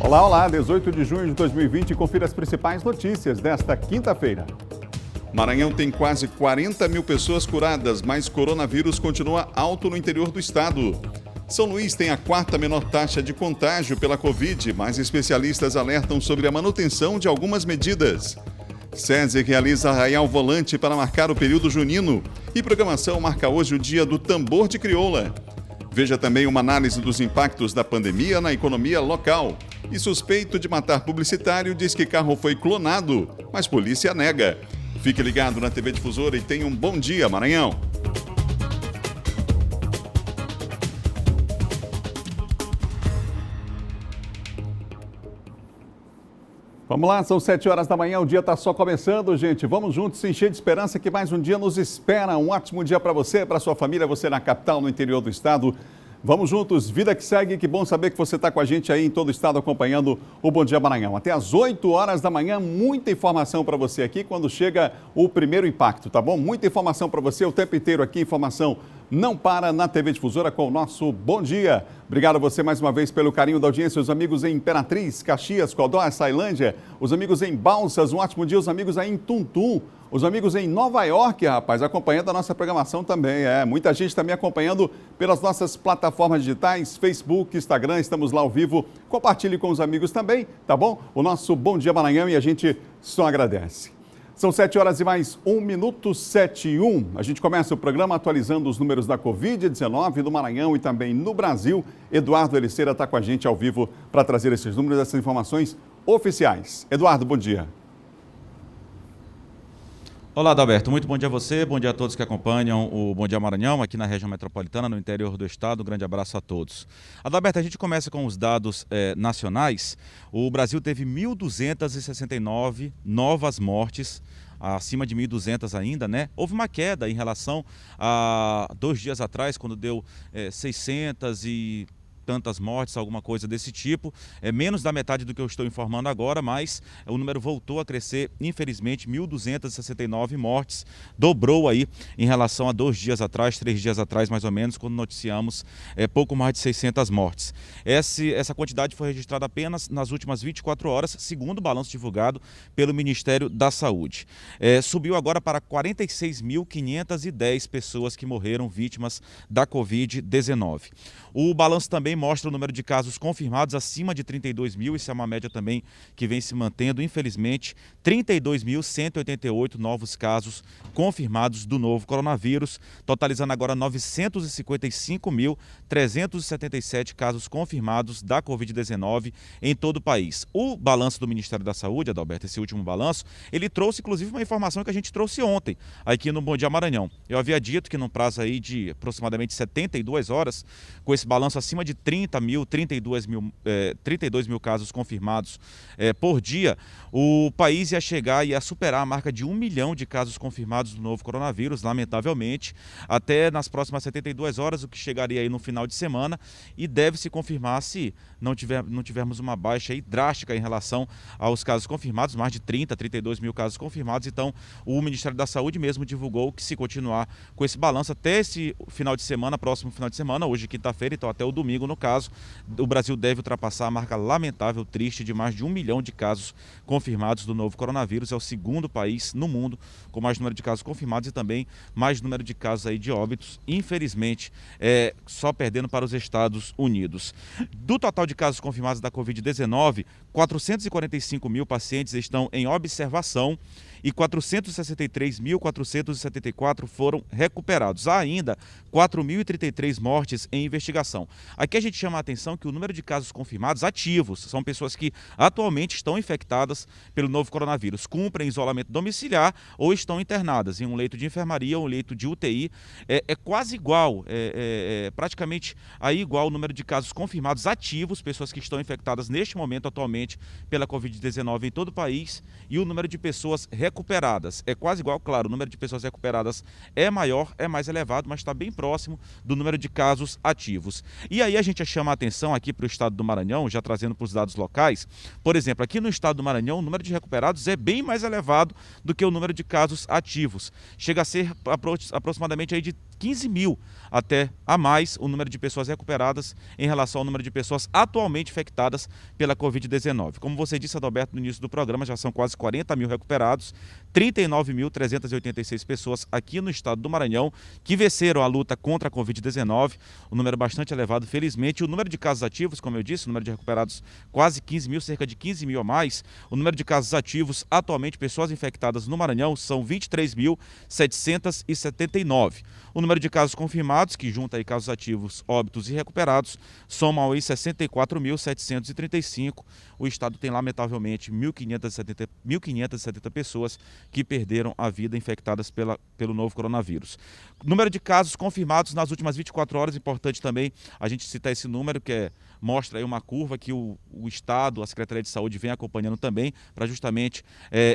Olá, olá, 18 de junho de 2020, confira as principais notícias desta quinta-feira. Maranhão tem quase 40 mil pessoas curadas, mas coronavírus continua alto no interior do estado. São Luís tem a quarta menor taxa de contágio pela Covid, mas especialistas alertam sobre a manutenção de algumas medidas. SESI realiza Arraial Volante para marcar o período junino e programação marca hoje o dia do tambor de crioula. Veja também uma análise dos impactos da pandemia na economia local. E suspeito de matar publicitário diz que carro foi clonado, mas polícia nega. Fique ligado na TV Difusora e tenha um bom dia, Maranhão. Vamos lá, são 7 horas da manhã, o dia está só começando, gente. Vamos juntos se encher de esperança que mais um dia nos espera. Um ótimo dia para você, para sua família, você na capital, no interior do estado. Vamos juntos, vida que segue, que bom saber que você está com a gente aí em todo o estado acompanhando o Bom Dia Maranhão. Até às 8 horas da manhã, muita informação para você aqui quando chega o primeiro impacto, tá bom? Muita informação para você o tempo inteiro aqui, informação não para na TV Difusora com o nosso Bom Dia. Obrigado a você mais uma vez pelo carinho da audiência, os amigos em Imperatriz, Caxias, Codó, Sailândia, os amigos em Balsas, um ótimo dia, os amigos aí em Tuntum, os amigos em Nova York, rapaz, acompanhando a nossa programação também, muita gente também acompanhando pelas nossas plataformas digitais, Facebook, Instagram, estamos lá ao vivo, compartilhe com os amigos também, tá bom? O nosso Bom Dia Maranhão e a gente só agradece. São 7 horas e mais 1 minuto, 7 e 1. A gente começa o programa atualizando os números da Covid-19 no Maranhão e também no Brasil. Eduardo Eliceira está com a gente ao vivo para trazer esses números, essas informações oficiais. Eduardo, bom dia. Olá, Adalberto. Muito bom dia a você, bom dia a todos que acompanham o Bom Dia Maranhão, aqui na região metropolitana, no interior do estado. Um grande abraço a todos. Adalberto, a gente começa com os dados nacionais. O Brasil teve 1.269 novas mortes, acima de 1.200 ainda, né? Houve uma queda em relação a 2 dias atrás, quando deu 600 e tantas mortes, alguma coisa desse tipo. É menos da metade do que eu estou informando agora, mas o número voltou a crescer, infelizmente, 1.269 mortes. Dobrou aí em relação a 2 dias atrás, 3 dias atrás, mais ou menos, quando noticiamos pouco mais de 600 mortes. Essa quantidade foi registrada apenas nas últimas 24 horas, segundo o balanço divulgado pelo Ministério da Saúde. Subiu agora para 46.510 pessoas que morreram vítimas da Covid-19. O balanço também mostra o número de casos confirmados acima de 32 mil, isso é uma média também que vem se mantendo, infelizmente, 32.188 novos casos confirmados do novo coronavírus, totalizando agora 955.377 casos confirmados da Covid-19 em todo o país. O balanço do Ministério da Saúde, Adalberto, esse último balanço, ele trouxe inclusive uma informação que a gente trouxe ontem, aqui no Bom Dia Maranhão. Eu havia dito que num prazo aí de aproximadamente 72 horas, com esse balanço acima de 32 mil casos confirmados por dia, o país ia chegar e ia superar a marca de 1 milhão de casos confirmados do novo coronavírus, lamentavelmente, até nas próximas 72 horas, o que chegaria aí no final de semana, e deve se confirmar se não tivermos uma baixa aí drástica em relação aos casos confirmados, mais de 32 mil casos confirmados. Então, o Ministério da Saúde mesmo divulgou que se continuar com esse balanço até esse final de semana, próximo final de semana, hoje quinta-feira, então até o domingo no caso, o Brasil deve ultrapassar a marca lamentável, triste, de mais de 1 milhão de casos confirmados do novo coronavírus. É o segundo país no mundo com mais número de casos confirmados e também mais número de casos aí de óbitos, infelizmente, só perdendo para os Estados Unidos. Do total de casos confirmados da Covid-19, 445 mil pacientes estão em observação e 463.474 foram recuperados. Há ainda 4.033 mortes em investigação. Aqui a gente chama a atenção que o número de casos confirmados ativos são pessoas que atualmente estão infectadas pelo novo coronavírus, cumprem isolamento domiciliar ou estão internadas em um leito de enfermaria ou um leito de UTI. É quase igual, praticamente aí igual o número de casos confirmados ativos, pessoas que estão infectadas neste momento atualmente pela Covid-19 em todo o país, e o número de pessoas recuperadas. É quase igual, claro, o número de pessoas recuperadas é maior, é mais elevado, mas está bem próximo do número de casos ativos. E aí a gente chama a atenção aqui para o estado do Maranhão, já trazendo para os dados locais. Por exemplo, aqui no estado do Maranhão, o número de recuperados é bem mais elevado do que o número de casos ativos. Chega a ser aproximadamente aí de 15 mil até a mais o número de pessoas recuperadas em relação ao número de pessoas atualmente infectadas pela Covid-19. Como você disse, Adalberto, no início do programa, já são quase 40 mil recuperados, 39.386 pessoas aqui no estado do Maranhão que venceram a luta contra a Covid-19, um número bastante elevado, felizmente. O número de casos ativos, como eu disse, o número de recuperados quase 15 mil, cerca de 15 mil a mais. O número de casos ativos, atualmente, pessoas infectadas no Maranhão, são 23.779. O número de casos confirmados, que junta aí casos ativos, óbitos e recuperados, somam aí 64.735. O estado tem, lamentavelmente, 1.570 pessoas que perderam a vida infectadas pelo novo coronavírus. Número de casos confirmados nas últimas 24 horas, importante também a gente citar esse número, que mostra aí uma curva que o Estado, a Secretaria de Saúde vem acompanhando também, para justamente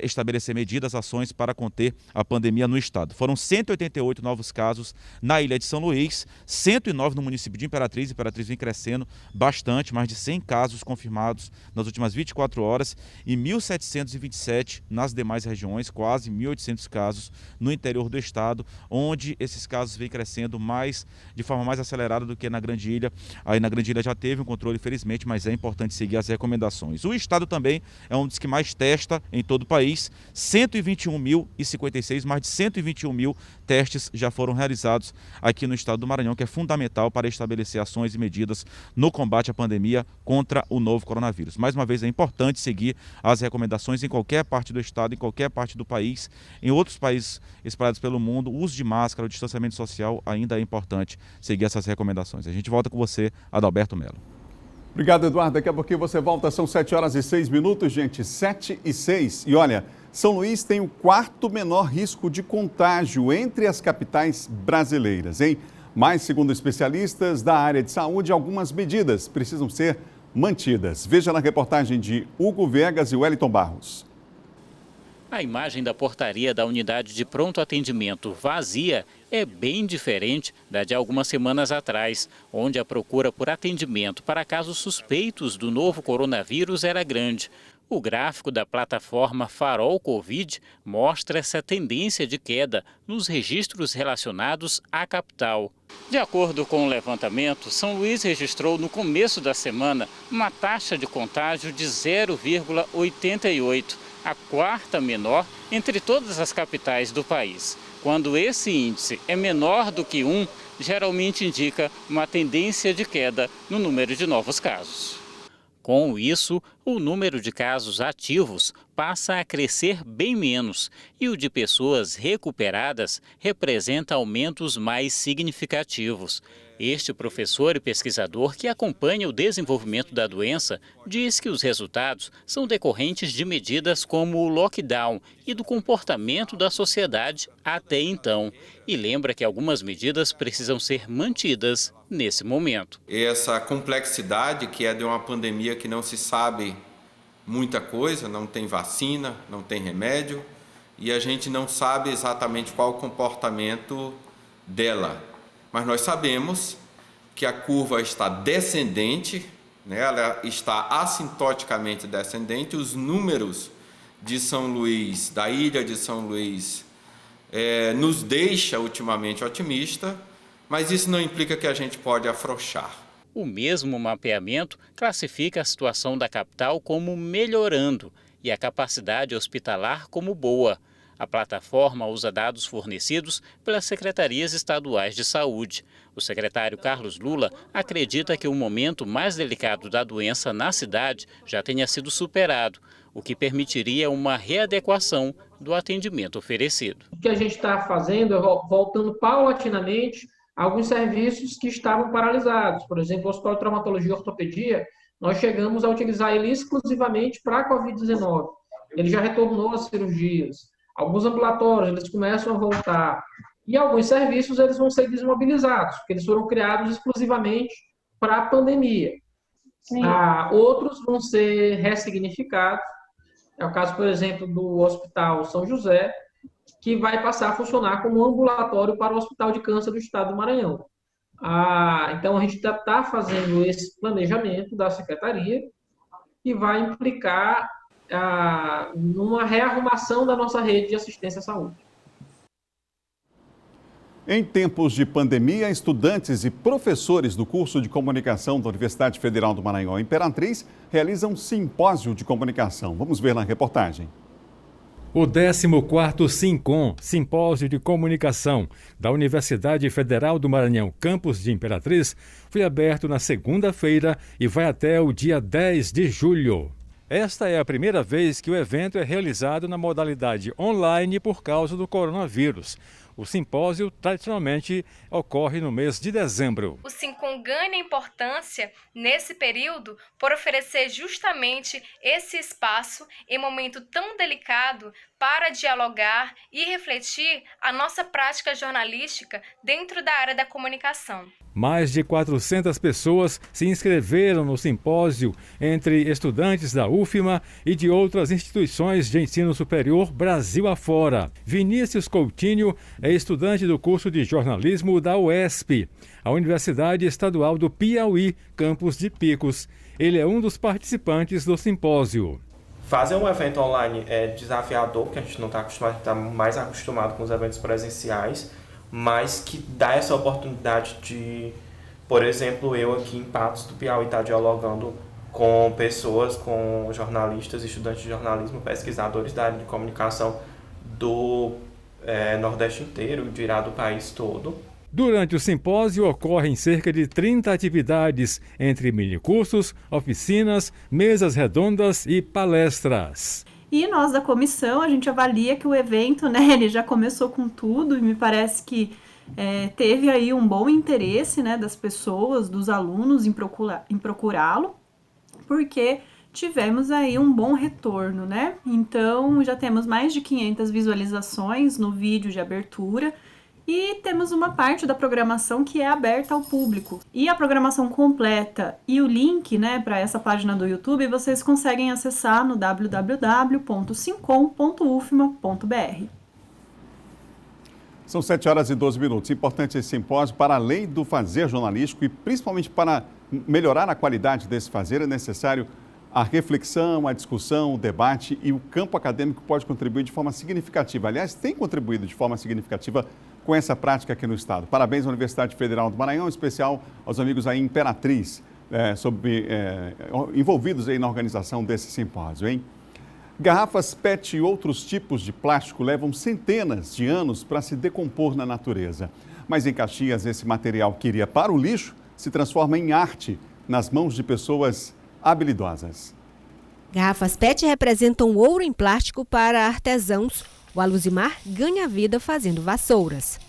estabelecer medidas, ações para conter a pandemia no estado. Foram 188 novos casos na ilha de São Luís, 109 no município de Imperatriz. Imperatriz vem crescendo bastante, mais de 100 casos confirmados nas últimas 24 horas e 1.727 nas demais regiões, quase 1.800 casos no interior do estado, onde esses casos vêm crescendo de forma mais acelerada do que na Grande Ilha. Aí na Grande Ilha já teve um controle, felizmente, mas é importante seguir as recomendações. O estado também é um dos que mais testa em todo o país, 121.056, mais de 121 mil testes já foram realizados aqui no estado do Maranhão, que é fundamental para estabelecer ações e medidas no combate à pandemia contra o novo coronavírus. Mais uma vez, é importante seguir as recomendações em qualquer parte do estado, em qualquer parte do país. Em outros países espalhados pelo mundo, o uso de máscara, o distanciamento social, ainda é importante seguir essas recomendações. A gente volta com você, Adalberto Mello. Obrigado, Eduardo. Daqui a pouquinho você volta. São 7h06, gente. 7h06. E olha, São Luís tem o quarto menor risco de contágio entre as capitais brasileiras, hein? Mas, segundo especialistas da área de saúde, algumas medidas precisam ser mantidas. Veja na reportagem de Hugo Viegas e Wellington Barros. A imagem da portaria da unidade de pronto atendimento vazia é bem diferente da de algumas semanas atrás, onde a procura por atendimento para casos suspeitos do novo coronavírus era grande. O gráfico da plataforma Farol Covid mostra essa tendência de queda nos registros relacionados à capital. De acordo com o levantamento, São Luís registrou no começo da semana uma taxa de contágio de 0,88, a quarta menor entre todas as capitais do país. Quando esse índice é menor do que 1, geralmente indica uma tendência de queda no número de novos casos. Com isso, o número de casos ativos passa a crescer bem menos e o de pessoas recuperadas representa aumentos mais significativos. Este professor e pesquisador que acompanha o desenvolvimento da doença diz que os resultados são decorrentes de medidas como o lockdown e do comportamento da sociedade até então. E lembra que algumas medidas precisam ser mantidas nesse momento. Essa complexidade que é de uma pandemia que não se sabe muita coisa, não tem vacina, não tem remédio e a gente não sabe exatamente qual o comportamento dela. Mas nós sabemos que a curva está descendente, né? Ela está assintoticamente descendente. Os números de São Luís, da ilha de São Luís, nos deixa ultimamente otimista, mas isso não implica que a gente pode afrouxar. O mesmo mapeamento classifica a situação da capital como melhorando e a capacidade hospitalar como boa. A plataforma usa dados fornecidos pelas secretarias estaduais de saúde. O secretário Carlos Lula acredita que o momento mais delicado da doença na cidade já tenha sido superado, o que permitiria uma readequação do atendimento oferecido. O que a gente está fazendo é voltando paulatinamente a alguns serviços que estavam paralisados. Por exemplo, o Hospital de Traumatologia e Ortopedia, nós chegamos a utilizar ele exclusivamente para a Covid-19. Ele já retornou às cirurgias. Alguns ambulatórios, eles começam a voltar. E alguns serviços, eles vão ser desmobilizados, porque eles foram criados exclusivamente para a pandemia. Outros vão ser ressignificados. É o caso, por exemplo, do Hospital São José, que vai passar a funcionar como ambulatório para o Hospital de Câncer do Estado do Maranhão. Então, a gente está fazendo esse planejamento da Secretaria, que vai implicar numa rearrumação da nossa rede de assistência à saúde. Em tempos de pandemia, estudantes e professores do curso de comunicação da Universidade Federal do Maranhão Imperatriz realizam simpósio de comunicação. Vamos ver na reportagem. O 14º SINCOM, Simpósio de Comunicação, da Universidade Federal do Maranhão, campus de Imperatriz, foi aberto na segunda-feira e vai até o dia 10 de julho. Esta é a primeira vez que o evento é realizado na modalidade online por causa do coronavírus. O simpósio tradicionalmente ocorre no mês de dezembro. O SINCOM ganha importância nesse período por oferecer justamente esse espaço em momento tão delicado para dialogar e refletir a nossa prática jornalística dentro da área da comunicação. Mais de 400 pessoas se inscreveram no simpósio, entre estudantes da UFMA e de outras instituições de ensino superior Brasil afora. Vinícius Coutinho é estudante do curso de jornalismo da UESP, a Universidade Estadual do Piauí, campus de Picos. Ele é um dos participantes do simpósio. Fazer um evento online é desafiador, porque a gente não está mais acostumado com os eventos presenciais, mas que dá essa oportunidade de, por exemplo, eu aqui em Patos do Piauí estar dialogando com pessoas, com jornalistas, estudantes de jornalismo, pesquisadores da área de comunicação do Nordeste inteiro, dirá do país todo. Durante o simpósio ocorrem cerca de 30 atividades, entre minicursos, oficinas, mesas redondas e palestras. E nós da comissão, a gente avalia que o evento, ele já começou com tudo e me parece que teve aí um bom interesse, das pessoas, dos alunos em procurá-lo, porque tivemos aí um bom retorno, Então, já temos mais de 500 visualizações no vídeo de abertura e temos uma parte da programação que é aberta ao público. E a programação completa e o link, para essa página do YouTube, vocês conseguem acessar no www.sincom.ufma.br. São 7 horas e 12 minutos. Importante esse simpósio para além do fazer jornalístico e principalmente para melhorar a qualidade desse fazer, é necessário a reflexão, a discussão, o debate, e o campo acadêmico pode contribuir de forma significativa. Aliás, tem contribuído de forma significativa com essa prática aqui no Estado. Parabéns à Universidade Federal do Maranhão, em especial aos amigos aí em Imperatriz, envolvidos aí na organização desse simpósio, hein? Garrafas PET e outros tipos de plástico levam centenas de anos para se decompor na natureza. Mas em Caxias, esse material que iria para o lixo se transforma em arte nas mãos de pessoas habilidosas. Garrafas PET representam ouro em plástico para artesãos. O Aluzimar ganha vida fazendo vassouras.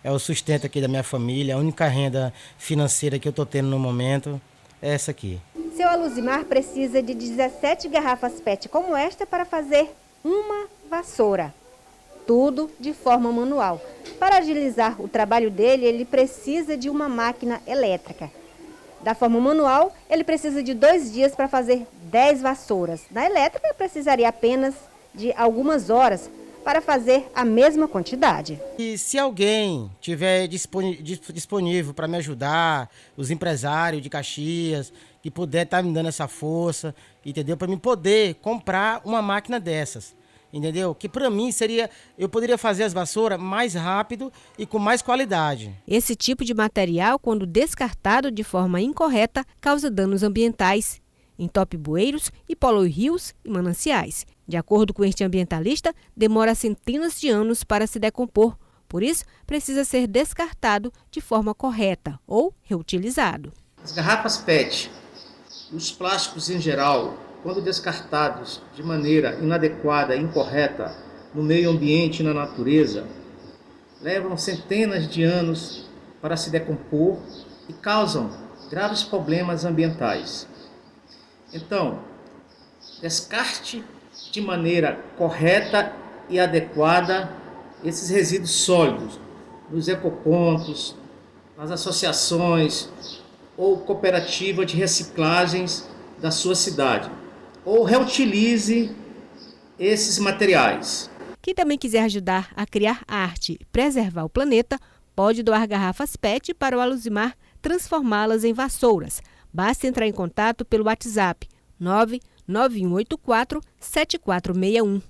É o sustento aqui da minha família, a única renda financeira que eu estou tendo no momento é essa aqui. Seu Aluzimar precisa de 17 garrafas PET como esta para fazer uma vassoura. Tudo de forma manual. Para agilizar o trabalho dele, ele precisa de uma máquina elétrica. Da forma manual, ele precisa de 2 dias para fazer 10 vassouras. Na elétrica, precisaria apenas de algumas horas para fazer a mesma quantidade. E se alguém tiver disponível para me ajudar, os empresários de Caxias, que puder estar me dando essa força, entendeu? Para mim poder comprar uma máquina dessas, entendeu? Que para mim eu poderia fazer as vassouras mais rápido e com mais qualidade. Esse tipo de material, quando descartado de forma incorreta, causa danos ambientais, entope bueiros e polui rios e mananciais. De acordo com este ambientalista, demora centenas de anos para se decompor. Por isso, precisa ser descartado de forma correta ou reutilizado. As garrafas PET, os plásticos em geral, quando descartados de maneira inadequada e incorreta no meio ambiente e na natureza, levam centenas de anos para se decompor e causam graves problemas ambientais. Então, descarte de maneira correta e adequada esses resíduos sólidos nos ecopontos, nas associações ou cooperativa de reciclagens da sua cidade. Ou reutilize esses materiais. Quem também quiser ajudar a criar arte e preservar o planeta, pode doar garrafas PET para o Aluzimar transformá-las em vassouras. Basta entrar em contato pelo WhatsApp 99184-7461.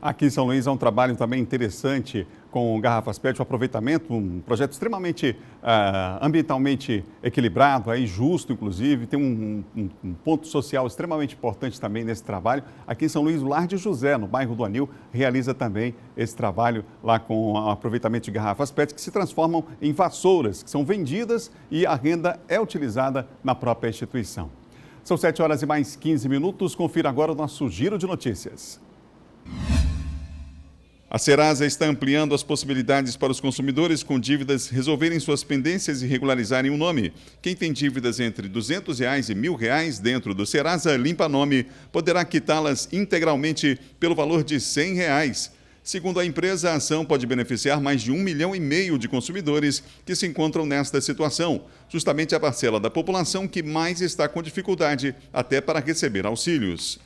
Aqui em São Luís há um trabalho também interessante com garrafas PET, o aproveitamento, um projeto extremamente ambientalmente equilibrado, aí justo inclusive, tem um ponto social extremamente importante também nesse trabalho. Aqui em São Luís, o Lar de José, no bairro do Anil, realiza também esse trabalho lá com o aproveitamento de garrafas PET que se transformam em vassouras, que são vendidas e a renda é utilizada na própria instituição. São 7 horas e mais 15 minutos, confira agora o nosso Giro de Notícias. A Serasa está ampliando as possibilidades para os consumidores com dívidas resolverem suas pendências e regularizarem o nome. Quem tem dívidas entre R$ 200 e R$ 1.000 dentro do Serasa Limpa Nome poderá quitá-las integralmente pelo valor de R$ 100. Segundo a empresa, a ação pode beneficiar mais de 1,5 milhão de consumidores que se encontram nesta situação, justamente a parcela da população que mais está com dificuldade até para receber auxílios.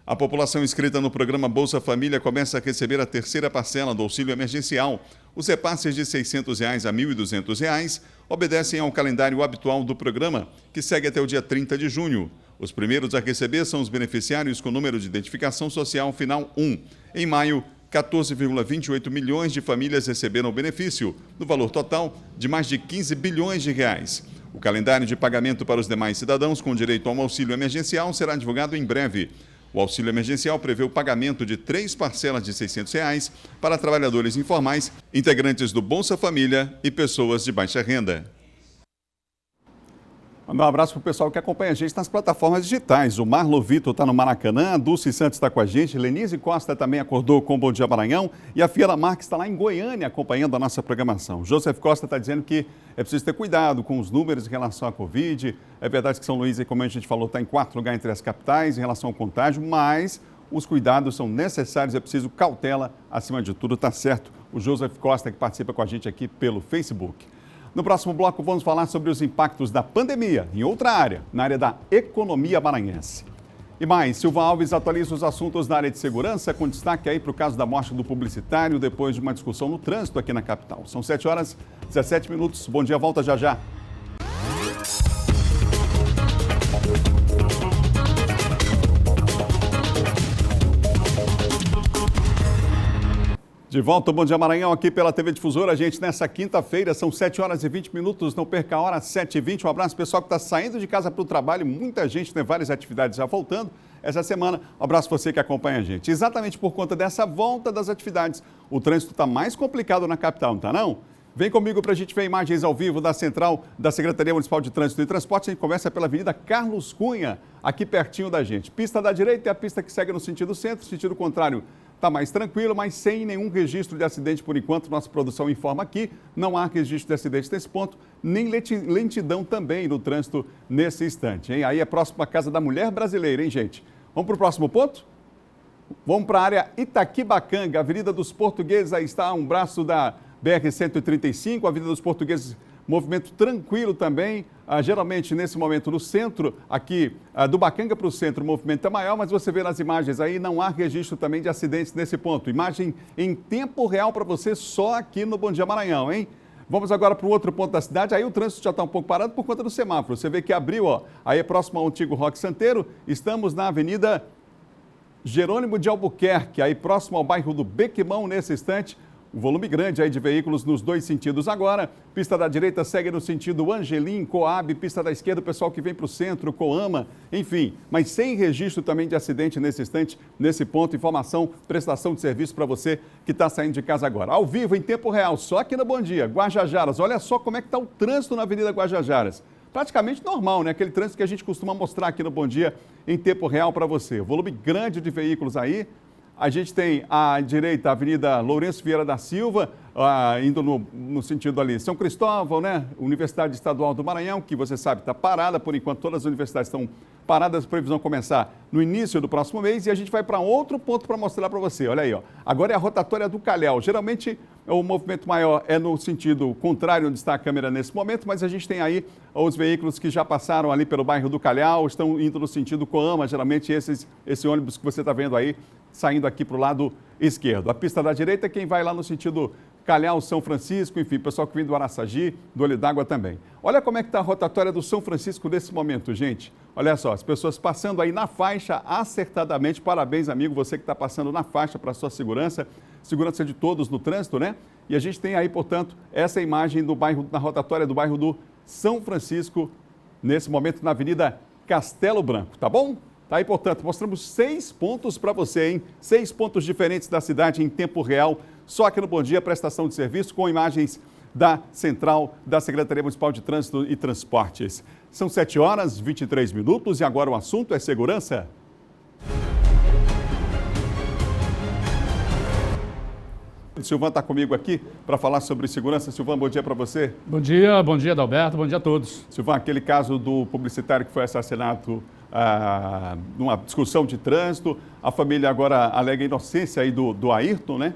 A população inscrita no programa Bolsa Família começa a receber a terceira parcela do auxílio emergencial. Os repasses de R$ 600 a R$ 1.200 obedecem ao calendário habitual do programa, que segue até o dia 30 de junho. Os primeiros a receber são os beneficiários com número de identificação social final 1. Em maio, 14,28 milhões de famílias receberam o benefício, no valor total de mais de 15 bilhões de reais. O calendário de pagamento para os demais cidadãos com direito a um auxílio emergencial será divulgado em breve. O auxílio emergencial prevê o pagamento de 3 parcelas de R$ 600 para trabalhadores informais, integrantes do Bolsa Família e pessoas de baixa renda. Mandar um abraço para o pessoal que acompanha a gente nas plataformas digitais. O Marlo Vitor está no Maracanã, a Dulce Santos está com a gente, Lenise Costa também acordou com o Bom Dia Maranhão e a Fiela Marques está lá em Goiânia acompanhando a nossa programação. Joseph Costa está dizendo que é preciso ter cuidado com os números em relação à Covid. É verdade que São Luís, como a gente falou, está em 4º lugar entre as capitais em relação ao contágio, mas os cuidados são necessários, é preciso cautela acima de tudo, está certo? O Joseph Costa que participa com a gente aqui pelo Facebook. No próximo bloco, vamos falar sobre os impactos da pandemia em outra área, na área da economia maranhense. E mais, Silva Alves atualiza os assuntos da área de segurança, com destaque aí para o caso da morte do publicitário, depois de uma discussão no trânsito aqui na capital. São 7 horas e 17 minutos. Bom dia, volta já já. De volta, Bom Dia Maranhão, aqui pela TV Difusora. Gente, nessa quinta-feira, são 7 horas e 20 minutos, não perca a hora, 7h20. Um abraço pessoal que está saindo de casa para o trabalho, muita gente tem várias atividades já voltando essa semana. Um abraço você que acompanha a gente. Exatamente por conta dessa volta das atividades, o trânsito está mais complicado na capital, não está não? Vem comigo para a gente ver imagens ao vivo da central da Secretaria Municipal de Trânsito e Transporte. A gente começa pela Avenida Carlos Cunha, aqui pertinho da gente. Pista da direita é a pista que segue no sentido centro, sentido contrário está mais tranquilo, mas sem nenhum registro de acidente por enquanto. Nossa produção informa aqui, não há registro de acidente nesse ponto, nem lentidão também no trânsito nesse instante, hein? Aí é próximo à Casa da Mulher Brasileira, hein, gente? Vamos para o próximo ponto? Vamos para a área Itaquibacanga, Avenida dos Portugueses, aí está um braço da BR-135, Avenida dos Portugueses, movimento tranquilo também. Geralmente, nesse momento, no centro, aqui do Bacanga para o centro, o movimento é maior, mas você vê nas imagens aí, não há registro também de acidentes nesse ponto. Imagem em tempo real para você só aqui no Bom Dia Maranhão, hein? Vamos agora para o outro ponto da cidade, aí o trânsito já está um pouco parado por conta do semáforo. Você vê que abriu, ó, aí é próximo ao antigo Roque Santeiro, estamos na Avenida Jerônimo de Albuquerque, aí próximo ao bairro do Bequimão nesse instante. Um volume grande aí de veículos nos dois sentidos agora. Pista da direita segue no sentido Angelim, Coab, pista da esquerda, o pessoal que vem para o centro, Coama, enfim. Mas sem registro também de acidente nesse instante, nesse ponto. Informação, prestação de serviço para você que está saindo de casa agora. Ao vivo, em tempo real, só aqui no Bom Dia, Guajajaras. Olha só como é que está o trânsito na Avenida Guajajaras. Praticamente normal, né? Aquele trânsito que a gente costuma mostrar aqui no Bom Dia em tempo real para você. Volume grande de veículos aí. A gente tem à direita a Avenida Lourenço Vieira da Silva, indo no sentido ali São Cristóvão, né? Universidade Estadual do Maranhão, que você sabe está parada, por enquanto todas as universidades estão paradas, a previsão começar no início do próximo mês, e a gente vai para outro ponto para mostrar para você, olha aí, ó. Agora é a rotatória do Calhau. Geralmente o movimento maior é no sentido contrário onde está a câmera nesse momento, mas a gente tem aí os veículos que já passaram ali pelo bairro do Calhau, estão indo no sentido Coama, geralmente esse ônibus que você está vendo aí, saindo aqui para o lado esquerdo. A pista da direita, quem vai lá no sentido Calhau, São Francisco, enfim, pessoal que vem do Araçagi, do Olho d'Água também. Olha como é que está a rotatória do São Francisco nesse momento, gente. Olha só, as pessoas passando aí na faixa acertadamente. Parabéns, amigo, você que está passando na faixa para a sua segurança de todos no trânsito, né? E a gente tem aí, portanto, essa imagem do bairro, na rotatória do bairro do São Francisco, nesse momento na Avenida Castelo Branco, tá bom? Tá aí, portanto, mostramos 6 pontos para você, hein? 6 pontos diferentes da cidade em tempo real, só aqui no Bom Dia, prestação de serviço, com imagens da Central da Secretaria Municipal de Trânsito e Transportes. São 7h23 e agora o assunto é segurança. O Silvan está comigo aqui para falar sobre segurança. Silvan, bom dia para você. Bom dia, Adalberto, bom dia a todos. Silvan, aquele caso do publicitário que foi assassinado numa discussão de trânsito, a família agora alega a inocência aí do Ayrton, né?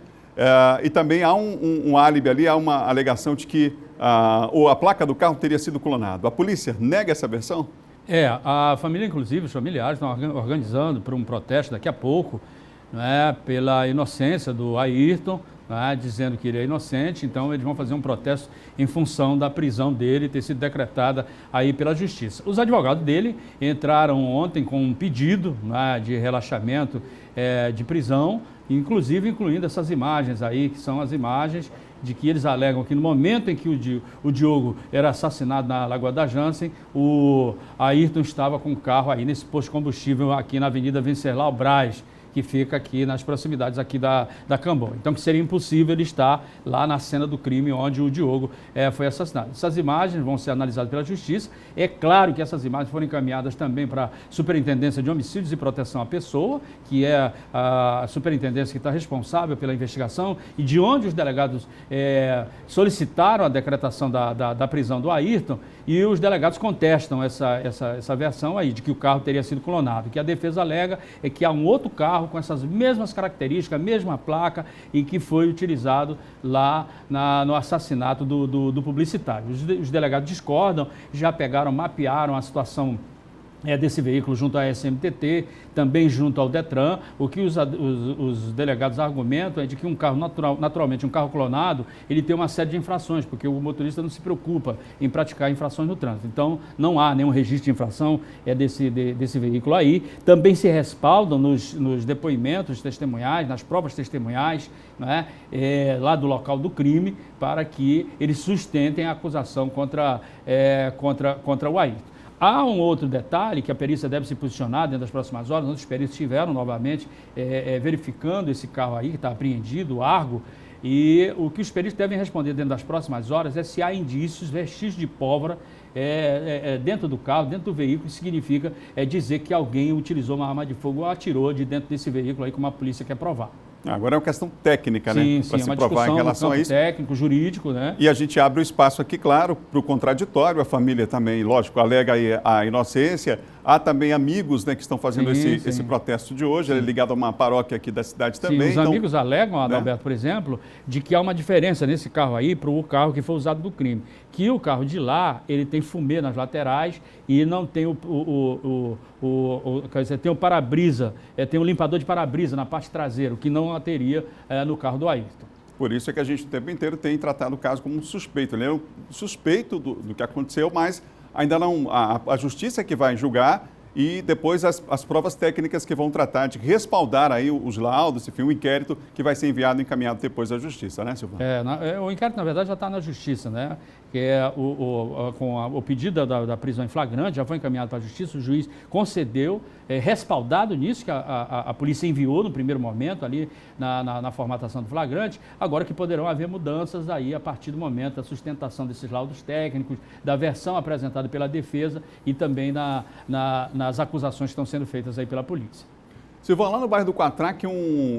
E também há um álibi ali, há uma alegação de que a placa do carro teria sido clonada. A polícia nega essa versão? A família, inclusive, os familiares estão organizando para um protesto daqui a pouco, né, pela inocência do Ayrton, né, dizendo que ele é inocente. Então eles vão fazer um protesto em função da prisão dele ter sido decretada aí pela Justiça. Os advogados dele entraram ontem com um pedido, né, de relaxamento de prisão, incluindo essas imagens aí, que são as imagens de que eles alegam que no momento em que o Diogo era assassinado na Lagoa da Jansen, o Ayrton estava com o carro aí nesse posto de combustível aqui na Avenida Venceslau Braz, que fica aqui nas proximidades aqui da Cambó. Então, que seria impossível ele estar lá na cena do crime onde o Diogo foi assassinado. Essas imagens vão ser analisadas pela Justiça. É claro que essas imagens foram encaminhadas também para a Superintendência de Homicídios e Proteção à Pessoa, que é a superintendência que está responsável pela investigação e de onde os delegados solicitaram a decretação da prisão do Ayrton, e os delegados contestam essa versão aí, de que o carro teria sido clonado. O que a defesa alega é que há um outro carro com essas mesmas características, a mesma placa, e que foi utilizado lá no assassinato do publicitário. Os delegados discordam, já mapearam a situação desse veículo junto à SMTT, também junto ao Detran. O que os delegados argumentam é de que um carro, naturalmente um carro clonado, ele tem uma série de infrações, porque o motorista não se preocupa em praticar infrações no trânsito. Então, não há nenhum registro de infração desse veículo aí. Também se respaldam nos depoimentos testemunhais, nas provas testemunhais, né, lá do local do crime, para que eles sustentem a acusação contra o Ayrton. Há um outro detalhe que a perícia deve se posicionar dentro das próximas horas. Os peritos estiveram novamente verificando esse carro aí que está apreendido, o Argo, e o que os peritos devem responder dentro das próximas horas é se há indícios, vestígios de pólvora dentro do carro, dentro do veículo. Isso significa dizer que alguém utilizou uma arma de fogo ou atirou de dentro desse veículo aí, como a polícia quer provar. Agora é uma questão técnica, né? Sim, para se provar em relação a isso. Técnico, jurídico, né? E a gente abre o espaço aqui, claro, para o contraditório. A família também, lógico, alega aí a inocência. Há também amigos, né, que estão fazendo esse protesto de hoje. Ele é ligado a uma paróquia aqui da cidade também. Os amigos alegam, Adalberto, por exemplo, de que há uma diferença nesse carro aí para o carro que foi usado no crime. Que o carro de lá, ele tem fumê nas laterais e não tem quer dizer, tem o para-brisa, tem um limpador de para-brisa na parte traseira, o que não a teria no carro do Ayrton. Por isso é que a gente o tempo inteiro tem tratado o caso como um suspeito. Ele é um suspeito do que aconteceu, mas ainda não, a justiça é que vai julgar e depois as provas técnicas que vão tratar de respaldar aí os laudos, enfim, o inquérito que vai ser enviado e encaminhado depois à justiça, né, Silvana? O inquérito, na verdade, já está na justiça, né? Que com o pedido da prisão em flagrante, já foi encaminhado para a justiça, o juiz concedeu, respaldado nisso, que a polícia enviou no primeiro momento ali na formatação do flagrante, agora que poderão haver mudanças aí a partir do momento da sustentação desses laudos técnicos, da versão apresentada pela defesa e também nas acusações que estão sendo feitas aí pela polícia. Silvana, lá no bairro do Quatraque,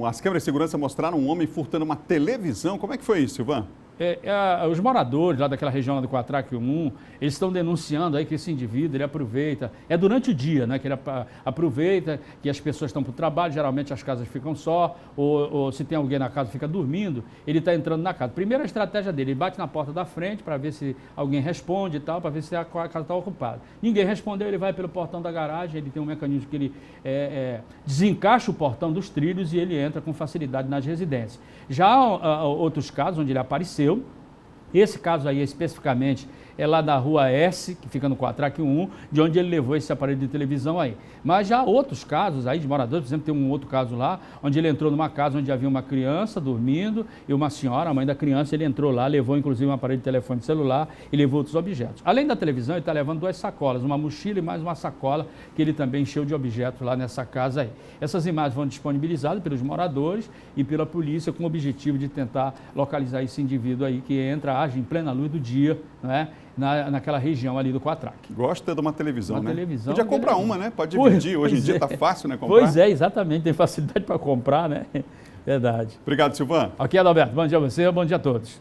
as câmeras de segurança mostraram um homem furtando uma televisão. Como é que foi isso, Silvana? os moradores lá daquela região lá do Quatraque 1, eles estão denunciando aí que esse indivíduo, ele aproveita, durante o dia, né, que ele aproveita que as pessoas estão para o trabalho, geralmente as casas ficam só, ou se tem alguém na casa fica dormindo, ele está entrando na casa. Primeira estratégia dele, ele bate na porta da frente para ver se alguém responde e tal, para ver se a casa está ocupada. Ninguém respondeu, ele vai pelo portão da garagem, ele tem um mecanismo que ele desencaixa o portão dos trilhos e ele entra com facilidade nas residências. Já há outros casos onde ele apareceu. Esse caso aí especificamente é lá da Rua S, que fica no Quatraque 1, de onde ele levou esse aparelho de televisão aí. Mas já há outros casos aí de moradores, por exemplo, tem um outro caso lá, onde ele entrou numa casa onde havia uma criança dormindo e uma senhora, a mãe da criança, ele entrou lá, levou inclusive um aparelho de telefone celular e levou outros objetos. Além da televisão, ele está levando 2 sacolas, uma mochila e mais uma sacola, que ele também encheu de objetos lá nessa casa aí. Essas imagens foram disponibilizadas pelos moradores e pela polícia com o objetivo de tentar localizar esse indivíduo aí que age em plena luz do dia, né? Naquela região ali do Quatraque. Gosta de uma televisão, uma né? televisão. Podia comprar uma, né? Pode dividir. Hoje em dia está fácil, né? Comprar. Pois é, exatamente. Tem facilidade para comprar, né? Verdade. Obrigado, Silvan. Ok, Adalberto. Bom dia a você, bom dia a todos.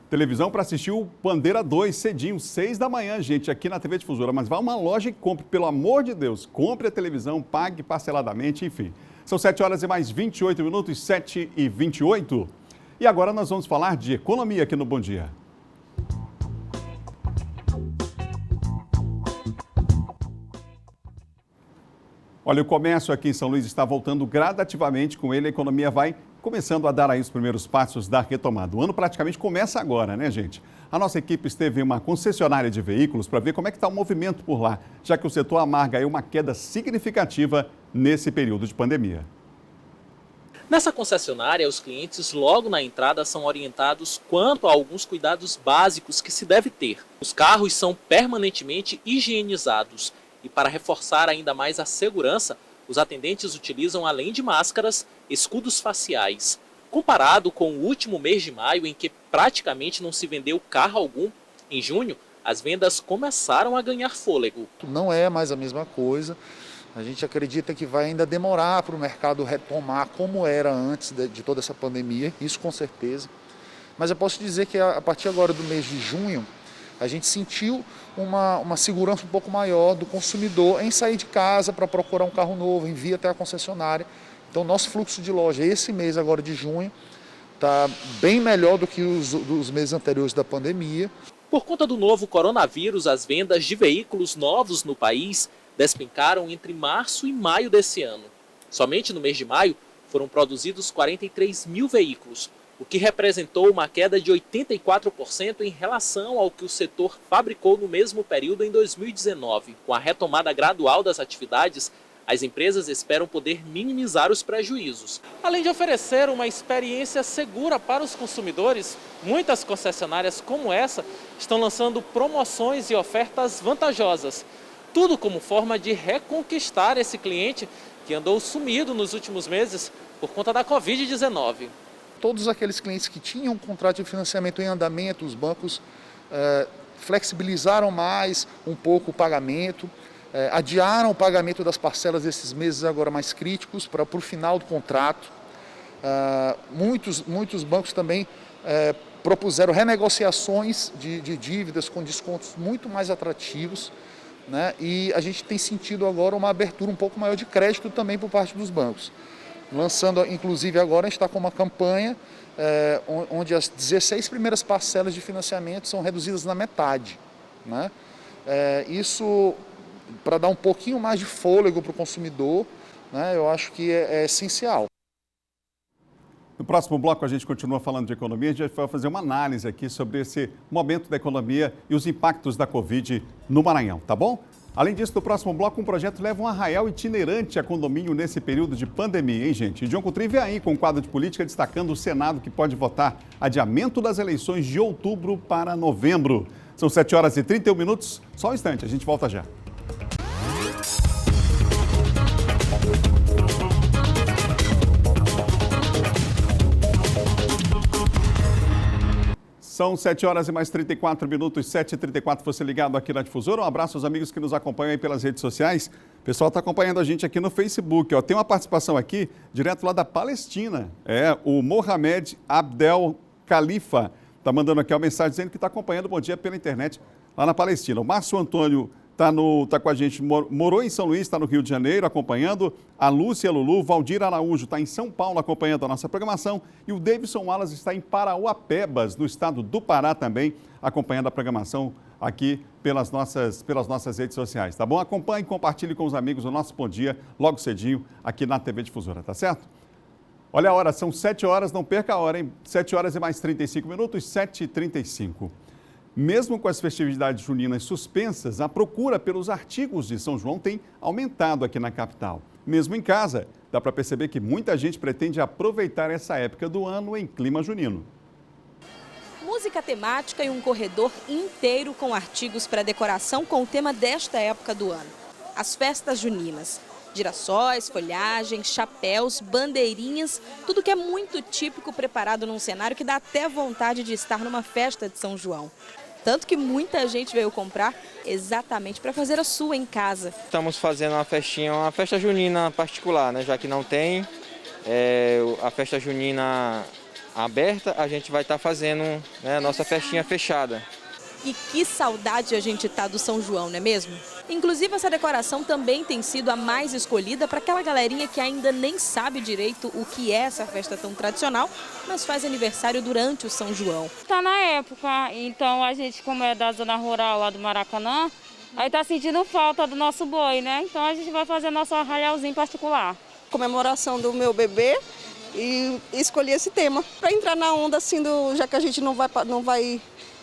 Televisão para assistir o Bandeira 2, cedinho, 6 da manhã, gente, aqui na TV Difusora. Mas vá a uma loja e compre, pelo amor de Deus. Compre a televisão, pague parceladamente, enfim. São 7 horas e mais 28 minutos, 7h28. E agora nós vamos falar de economia aqui no Bom Dia. Olha, o comércio aqui em São Luís está voltando gradativamente. Com ele, a economia vai começando a dar aí os primeiros passos da retomada. O ano praticamente começa agora, né, gente? A nossa equipe esteve em uma concessionária de veículos para ver como é que está o movimento por lá, já que o setor amarga aí uma queda significativa nesse período de pandemia. Nessa concessionária, os clientes logo na entrada são orientados quanto a alguns cuidados básicos que se deve ter. Os carros são permanentemente higienizados. E para reforçar ainda mais a segurança, os atendentes utilizam, além de máscaras, escudos faciais. Comparado com o último mês de maio, em que praticamente não se vendeu carro algum, em junho, as vendas começaram a ganhar fôlego. Não é mais a mesma coisa. A gente acredita que vai ainda demorar para o mercado retomar como era antes de toda essa pandemia, isso com certeza. Mas eu posso dizer que a partir agora do mês de junho, a gente sentiu uma segurança um pouco maior do consumidor em sair de casa para procurar um carro novo, em vir até a concessionária. Então, nosso fluxo de loja esse mês agora de junho está bem melhor do que os meses anteriores da pandemia. Por conta do novo coronavírus, as vendas de veículos novos no país despencaram entre março e maio desse ano. Somente no mês de maio foram produzidos 43 mil veículos, o que representou uma queda de 84% em relação ao que o setor fabricou no mesmo período em 2019. Com a retomada gradual das atividades, as empresas esperam poder minimizar os prejuízos. Além de oferecer uma experiência segura para os consumidores, muitas concessionárias como essa estão lançando promoções e ofertas vantajosas. Tudo como forma de reconquistar esse cliente que andou sumido nos últimos meses por conta da Covid-19. Todos aqueles clientes que tinham um contrato de financiamento em andamento, os bancos flexibilizaram mais um pouco o pagamento, adiaram o pagamento das parcelas desses meses agora mais críticos para o final do contrato. Muitos bancos também propuseram renegociações de dívidas com descontos muito mais atrativos, né? E a gente tem sentido agora uma abertura um pouco maior de crédito também por parte dos bancos. Lançando, inclusive agora, a gente está com uma campanha onde as 16 primeiras parcelas de financiamento são reduzidas na metade, né? Isso para dar um pouquinho mais de fôlego para o consumidor, né? Eu acho que é essencial. No próximo bloco a gente continua falando de economia, a gente vai fazer uma análise aqui sobre esse momento da economia e os impactos da Covid no Maranhão, tá bom? Além disso, no próximo bloco, um projeto leva um arraial itinerante a condomínio nesse período de pandemia, hein, gente? E John Coutrin vem aí com um quadro de política destacando o Senado que pode votar adiamento das eleições de outubro para novembro. São 7 horas e 31 minutos, só um instante, a gente volta já. São 7 horas e mais 34 minutos, 7h34, você ligado aqui na Difusora. Um abraço aos amigos que nos acompanham aí pelas redes sociais. O pessoal está acompanhando a gente aqui no Facebook. Ó. Tem uma participação aqui, direto lá da Palestina. O Mohamed Abdel Khalifa está mandando aqui uma mensagem dizendo que está acompanhando o Bom Dia pela internet lá na Palestina. O Márcio Antônio está com a gente, morou em São Luís, está no Rio de Janeiro acompanhando. A Lúcia Lulu, Valdir Araújo está em São Paulo acompanhando a nossa programação. E o Davidson Wallace está em Parauapebas, no estado do Pará também, acompanhando a programação aqui pelas nossas redes sociais, tá bom? Acompanhe e compartilhe com os amigos o nosso Bom Dia, logo cedinho, aqui na TV Difusora, tá certo? Olha a hora, são 7 horas, não perca a hora, hein? 7 horas e mais 35 minutos, 7h35. Mesmo com as festividades juninas suspensas, a procura pelos artigos de São João tem aumentado aqui na capital. Mesmo em casa, dá para perceber que muita gente pretende aproveitar essa época do ano em clima junino. Música temática e um corredor inteiro com artigos para decoração com o tema desta época do ano. As festas juninas. Girassóis, folhagem, chapéus, bandeirinhas, tudo que é muito típico preparado num cenário que dá até vontade de estar numa festa de São João. Tanto que muita gente veio comprar exatamente para fazer a sua em casa. Estamos fazendo uma festa junina particular, né? Já que não tem a festa junina aberta, a gente vai estar fazendo, né, a nossa festinha fechada. E que saudade a gente tá do São João, não é mesmo? Inclusive, essa decoração também tem sido a mais escolhida para aquela galerinha que ainda nem sabe direito o que é essa festa tão tradicional, mas faz aniversário durante o São João. Está na época, então a gente, como é da zona rural lá do Maracanã, aí tá sentindo falta do nosso boi, né? Então a gente vai fazer nosso arraialzinho particular. Comemoração do meu bebê e escolhi esse tema para entrar na onda assim, já que a gente não vai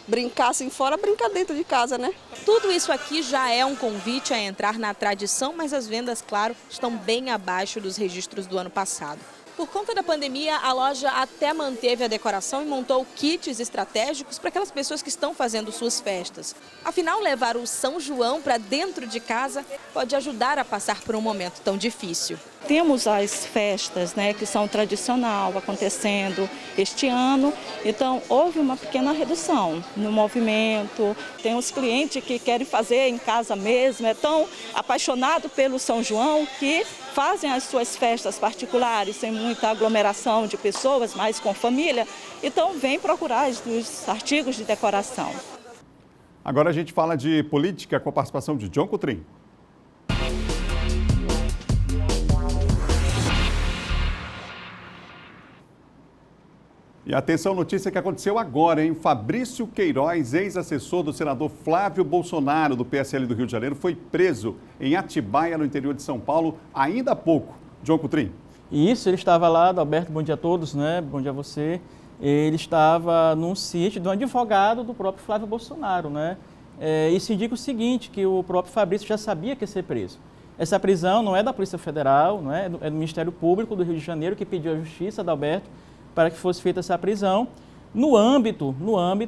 brincar assim fora, brincar dentro de casa, né? Tudo isso aqui já é um convite a entrar na tradição, mas as vendas, claro, estão bem abaixo dos registros do ano passado. Por conta da pandemia, a loja até manteve a decoração e montou kits estratégicos para aquelas pessoas que estão fazendo suas festas. Afinal, levar o São João para dentro de casa pode ajudar a passar por um momento tão difícil. Temos as festas, né, que são tradicional acontecendo este ano, então houve uma pequena redução no movimento. Tem os clientes que querem fazer em casa mesmo, é tão apaixonado pelo São João que fazem as suas festas particulares, sem muita aglomeração de pessoas, mas com família, então vem procurar os artigos de decoração. Agora a gente fala de política com a participação de John Coutrin. E atenção, notícia que aconteceu agora, hein? Fabrício Queiroz, ex-assessor do senador Flávio Bolsonaro, do PSL do Rio de Janeiro, foi preso em Atibaia, no interior de São Paulo, ainda há pouco. John Coutrin. Isso, ele estava lá, Adalberto, bom dia a todos, né? Bom dia a você. Ele estava num sítio de um advogado do próprio Flávio Bolsonaro, né? Isso indica o seguinte, que o próprio Fabrício já sabia que ia ser preso. Essa prisão não é da Polícia Federal, não é do Ministério Público do Rio de Janeiro, que pediu à Justiça, Adalberto, para que fosse feita essa prisão, no âmbito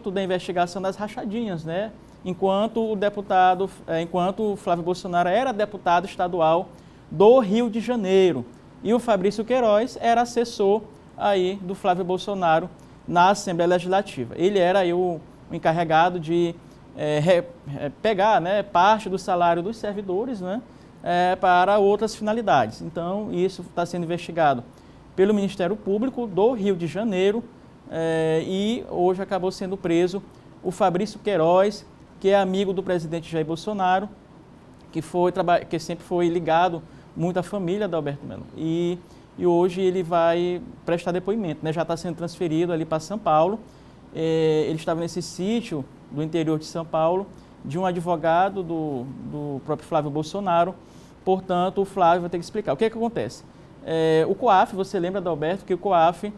da investigação das rachadinhas, né? Enquanto o Flávio Bolsonaro era deputado estadual do Rio de Janeiro e o Fabrício Queiroz era assessor aí do Flávio Bolsonaro na Assembleia Legislativa. Ele era aí o encarregado de pegar, né, parte do salário dos servidores, né, para outras finalidades. Então, isso está sendo investigado pelo Ministério Público do Rio de Janeiro e hoje acabou sendo preso o Fabrício Queiroz, que é amigo do presidente Jair Bolsonaro, que sempre foi ligado muito à família da Alberto Melo. E hoje ele vai prestar depoimento, né? Já está sendo transferido ali para São Paulo. Ele estava nesse sítio do interior de São Paulo, de um advogado do próprio Flávio Bolsonaro. Portanto, o Flávio vai ter que explicar. O que é que acontece? O COAF, você lembra, Adalberto, que o COAF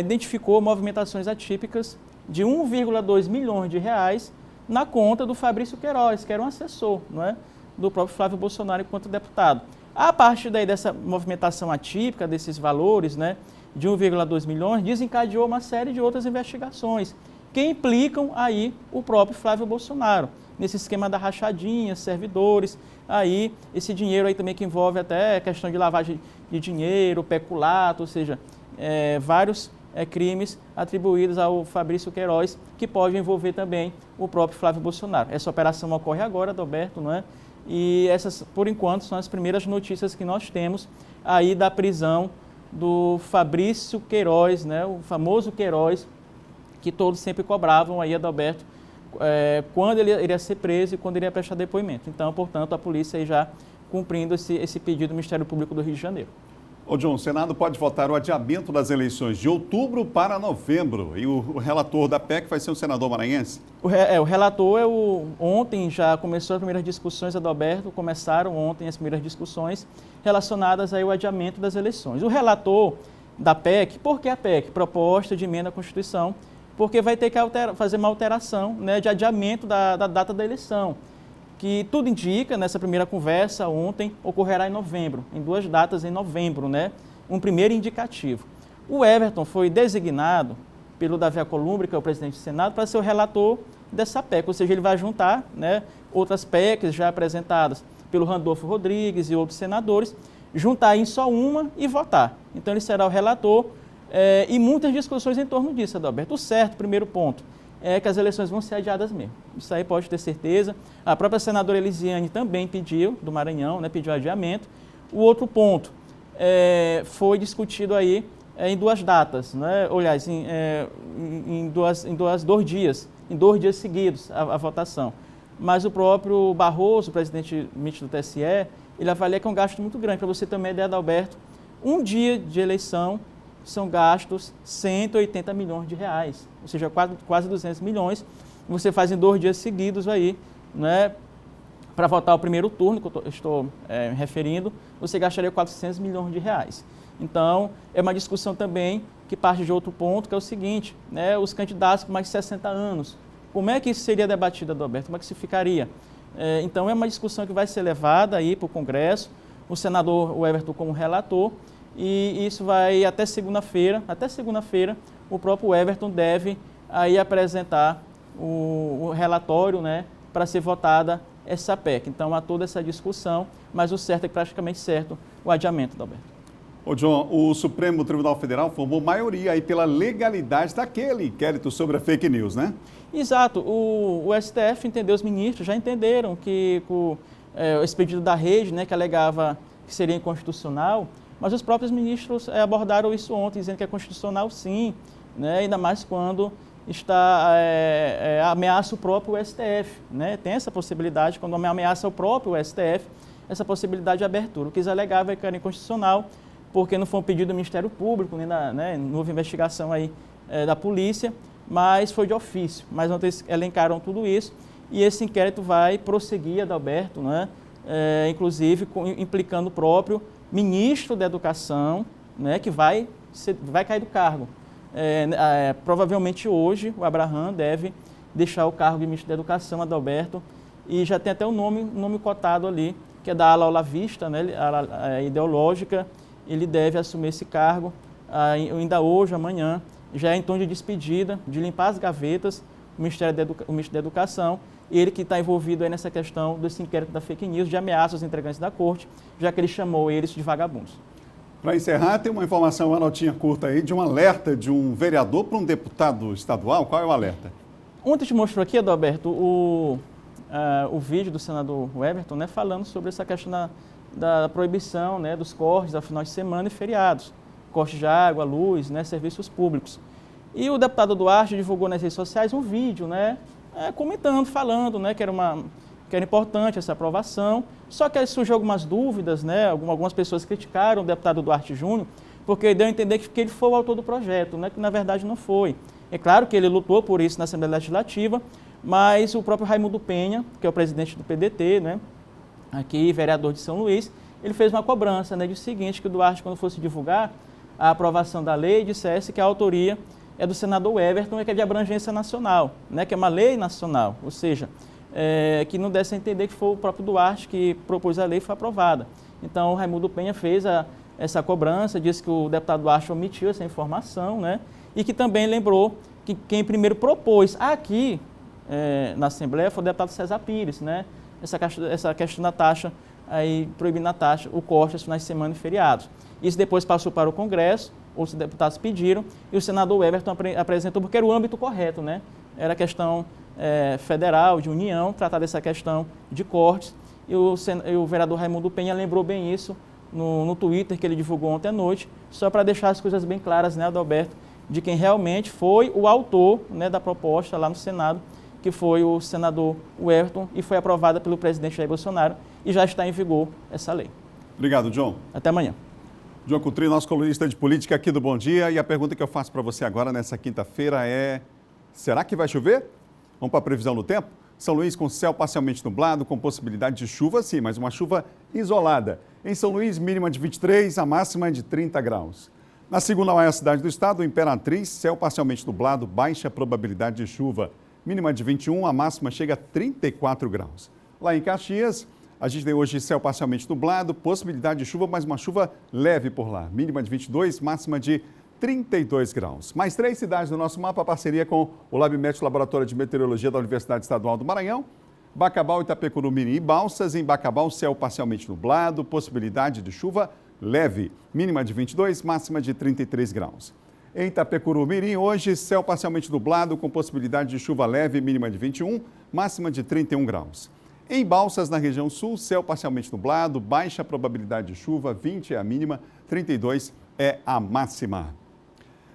identificou movimentações atípicas de 1,2 milhões de reais na conta do Fabrício Queiroz, que era um assessor, não é, do próprio Flávio Bolsonaro enquanto deputado. A partir daí dessa movimentação atípica, desses valores, né, de 1,2 milhões, desencadeou uma série de outras investigações que implicam aí o próprio Flávio Bolsonaro, nesse esquema da rachadinha, servidores, aí esse dinheiro aí também que envolve até questão de lavagem de dinheiro, peculato, ou seja, vários crimes atribuídos ao Fabrício Queiroz, que pode envolver também o próprio Flávio Bolsonaro. Essa operação ocorre agora, Adalberto, não é? E essas, por enquanto, são as primeiras notícias que nós temos aí da prisão do Fabrício Queiroz, né? O famoso Queiroz, que todos sempre cobravam aí, Adalberto, quando ele iria ser preso e quando iria prestar depoimento. Então, portanto, a polícia aí já cumprindo esse pedido do Ministério Público do Rio de Janeiro. Ô John, o Senado pode votar o adiamento das eleições de outubro para novembro. E o relator da PEC vai ser o senador maranhense? O relator, ontem já começou as primeiras discussões, Adalberto, começaram ontem as primeiras discussões relacionadas aí ao adiamento das eleições. O relator da PEC, por que a PEC? Proposta de emenda à Constituição, porque vai ter que fazer uma alteração, né, de adiamento da data da eleição, que tudo indica, nessa primeira conversa ontem, ocorrerá em novembro, em 2 datas em novembro, né? Um primeiro indicativo. O Everton foi designado pelo Davi Alcolumbre, que é o presidente do Senado, para ser o relator dessa PEC, ou seja, ele vai juntar, né, outras PECs já apresentadas pelo Randolfo Rodrigues e outros senadores, juntar em só uma e votar. Então ele será o relator e muitas discussões em torno disso, Adalberto. O certo, primeiro ponto, é que as eleições vão ser adiadas mesmo. Isso aí pode ter certeza. A própria senadora Elisiane também pediu, do Maranhão, né, pediu adiamento. O outro ponto foi discutido aí em 2 datas, né? Aliás, em 2 dias, em 2 dias seguidos a votação. Mas o próprio Barroso, o presidente do TSE, ele avalia que é um gasto muito grande. Para você ter uma ideia, Adalberto, um dia de eleição são gastos 180 milhões de reais, ou seja, quase 200 milhões. Você faz em 2 dias seguidos aí, né, para votar o primeiro turno, que eu estou referindo, você gastaria 400 milhões de reais. Então, é uma discussão também que parte de outro ponto, que é o seguinte, né, os candidatos com mais de 60 anos, como é que isso seria debatido, Adalberto? Como é que isso ficaria? Então, é uma discussão que vai ser levada aí para o Congresso, o senador o Everton como relator, e isso vai até segunda-feira. Até segunda-feira, o próprio Everton deve aí apresentar o relatório, né, para ser votada essa PEC. Então, há toda essa discussão, mas o certo é praticamente certo o adiamento, Adalberto. Ô John, o Supremo Tribunal Federal formou maioria aí pela legalidade daquele inquérito sobre a fake news, né? Exato. O STF entendeu, os ministros já entenderam que esse pedido da rede, né, que alegava que seria inconstitucional, mas os próprios ministros abordaram isso ontem, dizendo que é constitucional sim, né, ainda mais quando ameaça o próprio STF. Né? Tem essa possibilidade, quando ameaça o próprio STF, essa possibilidade de abertura. O que eles alegavam é que era inconstitucional, porque não foi um pedido do Ministério Público, nem não houve investigação aí, da polícia, mas foi de ofício. Mas ontem eles elencaram tudo isso e esse inquérito vai prosseguir, Adalberto, né? Inclusive implicando o próprio ministro da Educação, né, que vai cair do cargo. Provavelmente hoje o Abraham deve deixar o cargo de ministro da Educação, Adalberto, e já tem até um nome cotado ali, que é da ala olavista, né, ala ideológica. Ele deve assumir esse cargo ainda hoje, amanhã, já é em tom de despedida, de limpar as gavetas, o Ministério da Educação, ele que está envolvido aí nessa questão desse inquérito da fake news, de ameaça aos integrantes da corte, já que ele chamou eles de vagabundos. Para encerrar, tem uma informação, uma notinha curta aí, de um alerta de um vereador para um deputado estadual. Qual é o alerta? Ontem te mostrou aqui, Adalberto, o vídeo do senador Everton, né, falando sobre essa questão da proibição, né, dos cortes ao final de semana e feriados, corte de água, luz, né, serviços públicos. E o deputado Duarte divulgou nas redes sociais um vídeo, né, comentando, falando, né, que era importante essa aprovação. Só que aí surgiu algumas dúvidas, né, algumas pessoas criticaram o deputado Duarte Júnior, porque deu a entender que ele foi o autor do projeto, né, que na verdade não foi. É claro que ele lutou por isso na Assembleia Legislativa, mas o próprio Raimundo Penha, que é o presidente do PDT, né, aqui, vereador de São Luís, ele fez uma cobrança, né, de o seguinte, que o Duarte, quando fosse divulgar a aprovação da lei, dissesse que a autoria é do senador Everton, que é de abrangência nacional, né, que é uma lei nacional, ou seja, que não desse a entender que foi o próprio Duarte que propôs a lei e foi aprovada. Então, o Raimundo Penha fez essa cobrança, disse que o deputado Duarte omitiu essa informação, né, e que também lembrou que quem primeiro propôs aqui na Assembleia foi o deputado César Pires, né, essa questão da taxa, aí proibindo a taxa, o corte aos finais de semana e feriados. Isso depois passou para o Congresso, outros deputados pediram, e o senador Everton apresentou porque era o âmbito correto, né? Era a questão federal, de união, tratar dessa questão de cortes, e o vereador Raimundo Penha lembrou bem isso no Twitter, que ele divulgou ontem à noite, só para deixar as coisas bem claras, né, Adalberto, de quem realmente foi o autor, né, da proposta lá no Senado, que foi o senador Everton, e foi aprovada pelo presidente Jair Bolsonaro, e já está em vigor essa lei. Obrigado, John. Até amanhã. John Coutrinho, nosso colunista de política aqui do Bom Dia, e a pergunta que eu faço para você agora nessa quinta-feira é: será que vai chover? Vamos para a previsão do tempo? São Luís com céu parcialmente nublado, com possibilidade de chuva, sim, mas uma chuva isolada. Em São Luís, mínima de 23, a máxima de 30 graus. Na segunda maior cidade do estado, Imperatriz, céu parcialmente nublado, baixa probabilidade de chuva. Mínima de 21, a máxima chega a 34 graus. Lá em Caxias, a gente tem hoje céu parcialmente nublado, possibilidade de chuva, mas uma chuva leve por lá. Mínima de 22, máxima de 32 graus. Mais 3 cidades do nosso mapa, parceria com o LabMet, Laboratório de Meteorologia da Universidade Estadual do Maranhão. Bacabal, Itapecuru, Mirim e Balsas. Em Bacabal, céu parcialmente nublado, possibilidade de chuva leve. Mínima de 22, máxima de 33 graus. Em Itapecuru, Mirim, hoje, céu parcialmente nublado, com possibilidade de chuva leve, mínima de 21, máxima de 31 graus. Em Balsas, na região sul, céu parcialmente nublado, baixa probabilidade de chuva, 20 é a mínima, 32 é a máxima.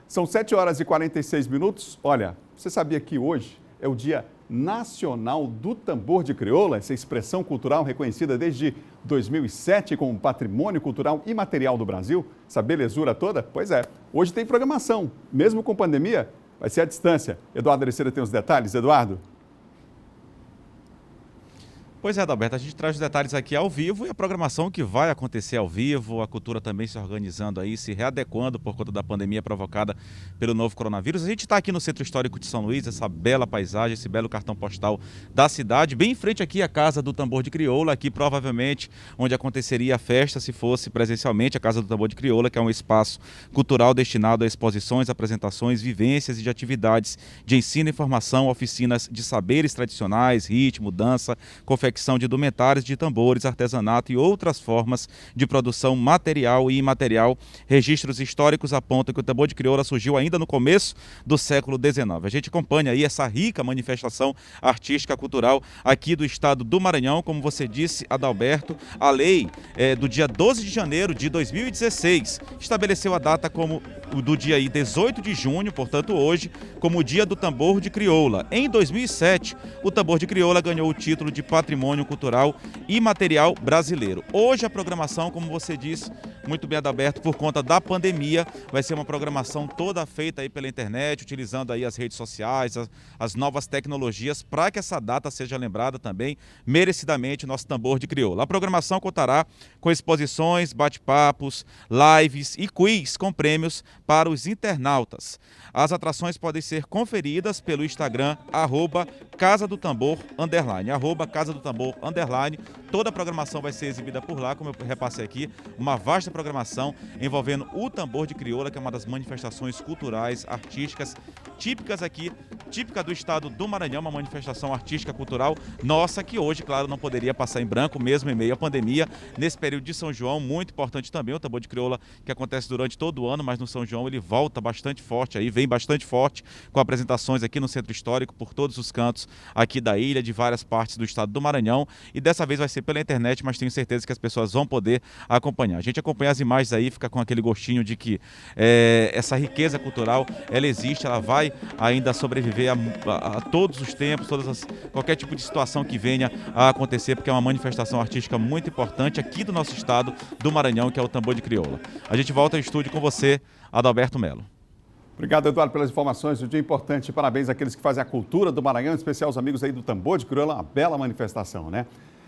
São 7 horas e 46 minutos. Olha, você sabia que hoje é o Dia Nacional do Tambor de Crioula, essa expressão cultural reconhecida desde 2007 como Patrimônio Cultural Imaterial do Brasil? Essa belezura toda? Pois é, hoje tem programação, mesmo com pandemia, vai ser à distância. Eduardo Alessandra tem os detalhes. Eduardo? Pois é, Adalberto, a gente traz os detalhes aqui ao vivo e a programação que vai acontecer ao vivo, a cultura também se organizando aí, se readequando por conta da pandemia provocada pelo novo coronavírus. A gente está aqui no Centro Histórico de São Luís, essa bela paisagem, esse belo cartão postal da cidade, bem em frente aqui à Casa do Tambor de Crioula, aqui provavelmente onde aconteceria a festa se fosse presencialmente, a Casa do Tambor de Crioula, que é um espaço cultural destinado a exposições, apresentações, vivências e de atividades de ensino e formação, oficinas de saberes tradicionais, ritmo, dança, confecção de indumentários de tambores, artesanato e outras formas de produção material e imaterial. Registros históricos apontam que o tambor de crioula surgiu ainda no começo do século XIX. A gente acompanha aí essa rica manifestação artística cultural aqui do estado do Maranhão. Como você disse, Adalberto, a lei do dia 12 de janeiro de 2016 estabeleceu a data como do dia 18 de junho, portanto hoje, como o Dia do Tambor de Crioula. Em 2007, o tambor de crioula ganhou o título de Patrimônio Cultural Imaterial Brasileiro. Hoje a programação, como você disse, muito bem, Adalberto, por conta da pandemia, vai ser uma programação toda feita aí pela internet, utilizando aí as redes sociais, as novas tecnologias, para que essa data seja lembrada também merecidamente, nosso tambor de crioula. A programação contará com exposições, bate-papos, lives e quiz com prêmios para os internautas. As atrações podem ser conferidas pelo Instagram, @Casa do Tambor _, Casa do Tambor _. Toda a programação vai ser exibida por lá, como eu repassei aqui, uma vasta programação envolvendo o tambor de crioula, que é uma das manifestações culturais, artísticas, típicas aqui, típica do estado do Maranhão, uma manifestação artística cultural nossa, que hoje, claro, não poderia passar em branco, mesmo em meio à pandemia, nesse período de São João, muito importante também, o tambor de crioula que acontece durante todo o ano, mas no São João ele volta bastante forte aí, vem bastante forte, com apresentações aqui no Centro Histórico, por todos os cantos aqui da ilha, de várias partes do estado do Maranhão, e dessa vez vai ser pela internet, mas tenho certeza que as pessoas vão poder acompanhar. A gente acompanha as imagens aí, fica com aquele gostinho de que essa riqueza cultural, ela existe, ela vai ainda sobreviver a todos os tempos, qualquer tipo de situação que venha a acontecer, porque é uma manifestação artística muito importante aqui do nosso estado do Maranhão, que é o tambor de crioula. A gente volta ao estúdio com você, Adalberto Melo. Obrigado, Eduardo, pelas informações. Um dia importante. Parabéns àqueles que fazem a cultura do Maranhão, em especial os amigos aí do tambor de crioula, uma bela manifestação, né?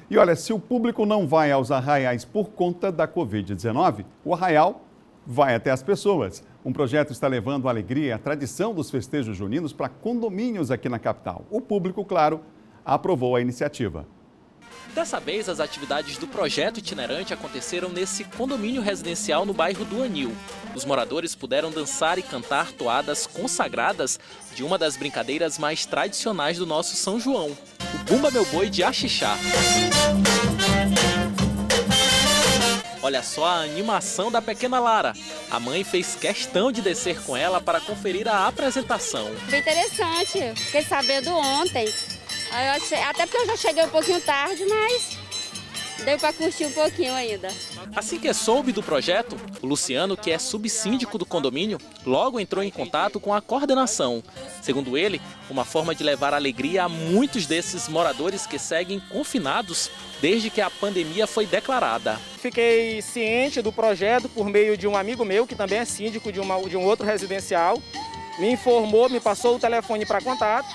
E olha, se o público não vai aos arraiais por conta da Covid-19, o arraial vai até as pessoas. Um projeto está levando a alegria e a tradição dos festejos juninos para condomínios aqui na capital. O público, claro, aprovou a iniciativa. Dessa vez, as atividades do projeto itinerante aconteceram nesse condomínio residencial no bairro do Anil. Os moradores puderam dançar e cantar toadas consagradas de uma das brincadeiras mais tradicionais do nosso São João, o Bumba Meu Boi de Axixá. Olha só a animação da pequena Lara. A mãe fez questão de descer com ela para conferir a apresentação. Foi interessante, fiquei sabendo ontem. Até porque eu já cheguei um pouquinho tarde, mas Deu para curtir um pouquinho ainda. Assim que soube do projeto, o Luciano, que é subsíndico do condomínio, logo entrou em contato com a coordenação. Segundo ele, uma forma de levar alegria a muitos desses moradores que seguem confinados desde que a pandemia foi declarada. Fiquei ciente do projeto por meio de um amigo meu, que também é síndico de um outro residencial. Me informou, me passou o telefone para contato.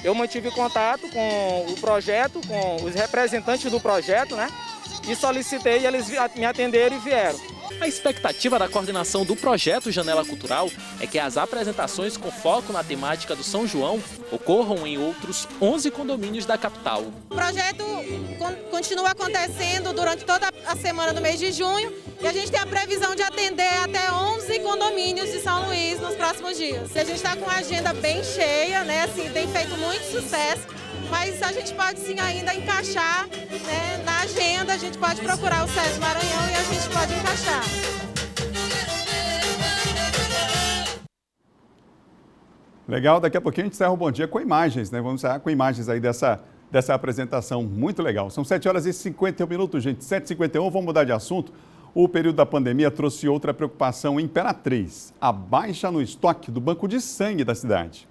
Eu mantive contato com o projeto, com os representantes do projeto, né? E solicitei, eles me atenderam e vieram. A expectativa da coordenação do projeto Janela Cultural é que as apresentações com foco na temática do São João ocorram em outros 11 condomínios da capital. O projeto continua acontecendo durante toda a semana do mês de junho e a gente tem a previsão de atender até 11 condomínios de São Luís nos próximos dias. A gente está com a agenda bem cheia, né? Assim, tem feito muito sucesso, mas a gente pode sim ainda encaixar, né? Na agenda, a gente pode procurar o SESC Maranhão e a gente pode encaixar. Legal, daqui a pouquinho a gente encerra o Bom Dia com imagens, né? Vamos encerrar com imagens aí dessa apresentação muito legal. São 7 horas e 51 minutos, gente. 7h51, vamos mudar de assunto. O período da pandemia trouxe outra preocupação em Imperatriz, a baixa no estoque do banco de sangue da cidade.